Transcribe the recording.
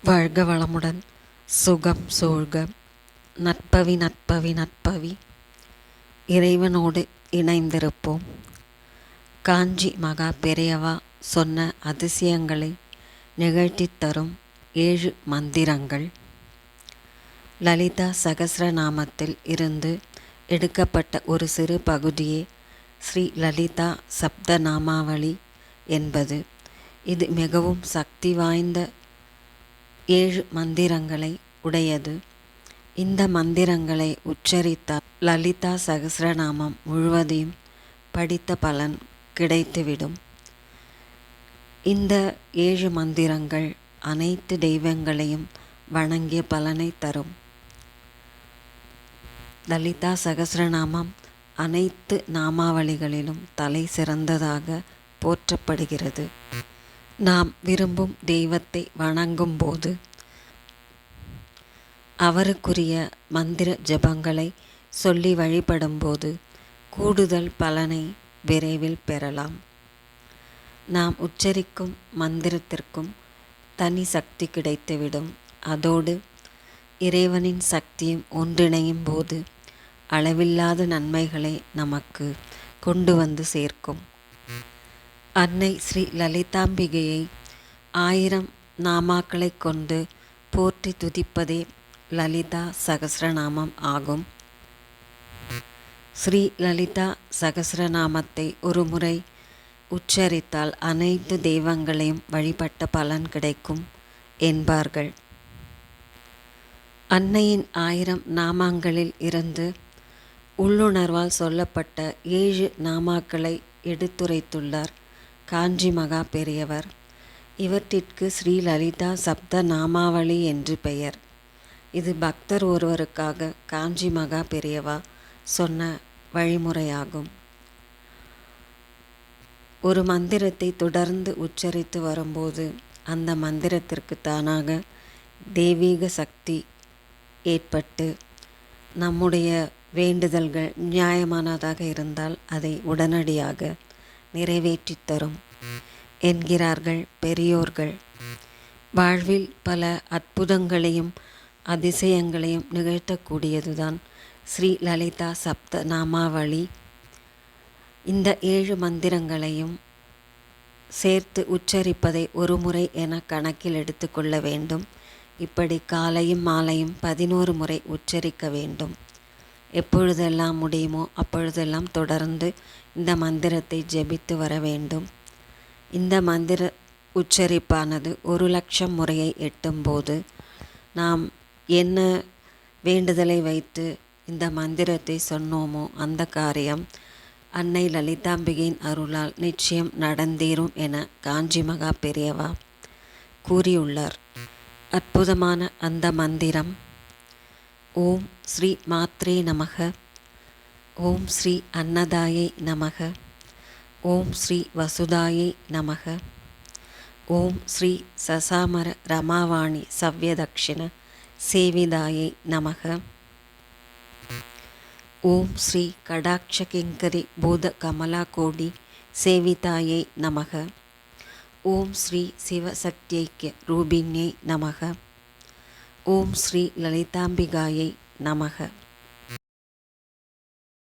வாழ்க வளமுடன், சுகம் சூழ்க. நற்பவி நற்பவி நற்பவி. இறைவனோடு இணைந்திருப்போம். காஞ்சி மகா பெரியவா சொன்ன அதிசயங்களை நிகழ்த்தித் தரும் 7 மந்திரங்கள். லலிதா சகஸ்ரநாமத்தில் இருந்து எடுக்கப்பட்ட ஒரு சிறு பகுதியே ஸ்ரீ லலிதா சப்த நாமாவளி என்பது. இது மிகவும் சக்தி வாய்ந்த 7 மந்திரங்களை உடையது. இந்த மந்திரங்களை உச்சரித்தால் லலிதா சகஸ்ரநாமம் முழுவதையும் படித்த பலன் கிடைத்துவிடும். இந்த 7 மந்திரங்கள் அனைத்து தெய்வங்களையும் வணங்கிய பலனை தரும். லலிதா சகஸ்ரநாமம் அனைத்து நாமாவளிகளிலும் தலை சிறந்ததாக போற்றப்படுகிறது. நாம் விரும்பும் தெய்வத்தை வணங்கும் போது அவருக்குரிய மந்திர ஜபங்களை சொல்லி வழிபடும்போது கூடுதல் பலனை விரைவில் பெறலாம். நாம் உச்சரிக்கும் மந்திரத்திற்கும் தனி சக்தி கிடைத்துவிடும். அதோடு இறைவனின் சக்தியும் ஒன்றிணையும் போது அளவில்லாத நன்மைகளை நமக்கு கொண்டு வந்து சேர்க்கும். அன்னை ஸ்ரீ லலிதாம்பிகையை 1000 நாமாக்களை கொண்டு போற்றி துதிப்பதே லலிதா சகஸ்ரநாமம் ஆகும். ஸ்ரீ லலிதா சகஸ்ரநாமத்தை ஒரு முறை உச்சரித்தால் அனைத்து தெய்வங்களையும் வழிபட்ட பலன் கிடைக்கும் என்பார்கள். அன்னையின் 1000 நாமங்களில் இருந்து உள்ளுணர்வால் சொல்லப்பட்ட 7 நாமாக்களை எடுத்துரைத்துள்ளார் காஞ்சி மகா பெரியவர். இவற்றிற்கு ஸ்ரீ லலிதா சப்த நாமாவளி என்று பெயர். இது பக்தர் ஒருவருக்காக காஞ்சி மகா பெரியவா சொன்ன வழிமுறையாகும். ஒரு மந்திரத்தை தொடர்ந்து உச்சரித்து வரும்போது அந்த மந்திரத்திற்கு தானாக தெய்வீக சக்தி ஏற்பட்டு நம்முடைய வேண்டுதல்கள் நியாயமானதாக இருந்தால் அதை உடனடியாக நிறைவேற்றி தரும் என்கிறார்கள் பெரியோர்கள். வாழ்வில் பல அற்புதங்களையும் அதிசயங்களையும் நிகழ்த்தக்கூடியதுதான் ஸ்ரீ லலிதா சப்த நாமாவளி. இந்த 7 மந்திரங்களையும் சேர்த்து உச்சரிப்பதை ஒரு முறை என கணக்கில் எடுத்துக்கொள்ள வேண்டும். இப்படி காலையும் மாலையும் 11 முறை உச்சரிக்க வேண்டும். எப்பொழுதெல்லாம் முடியுமோ அப்பொழுதெல்லாம் தொடர்ந்து இந்த மந்திரத்தை ஜெபித்து வர வேண்டும். இந்த மந்திர உச்சரிப்பானது 1,00,000 முறையை எட்டும்போது நாம் என்ன வேண்டுதலை வைத்து இந்த மந்திரத்தை சொன்னோமோ அந்த காரியம் அன்னை லலிதாம்பிகையின் அருளால் நிச்சயம் நடந்தேறும் என காஞ்சி மகா பெரியவா கூறியுள்ளார். அற்புதமான அந்த மந்திரம் ஓம் ஸ்ரீ மாத்ரே நமக, ஓம் ஸ்ரீ அன்னதாயை நமக, ஓம் ஸ்ரீ வசுதாயை நமக, ஓம் ஸ்ரீ சசாமர ரமாவாணி சவ்யதக்ஷிண சேவிதாயை நமக, ஓம் ஸ்ரீ கடாட்சகிங்கரி பூத கமலாகோடி சேவிதாயை நமக, ஓம் ஸ்ரீ சிவசக்தியைக்ய ரூபிண்யை நமக, ஓம் ஸ்ரீ லலிதாம்பிகாயை நமக.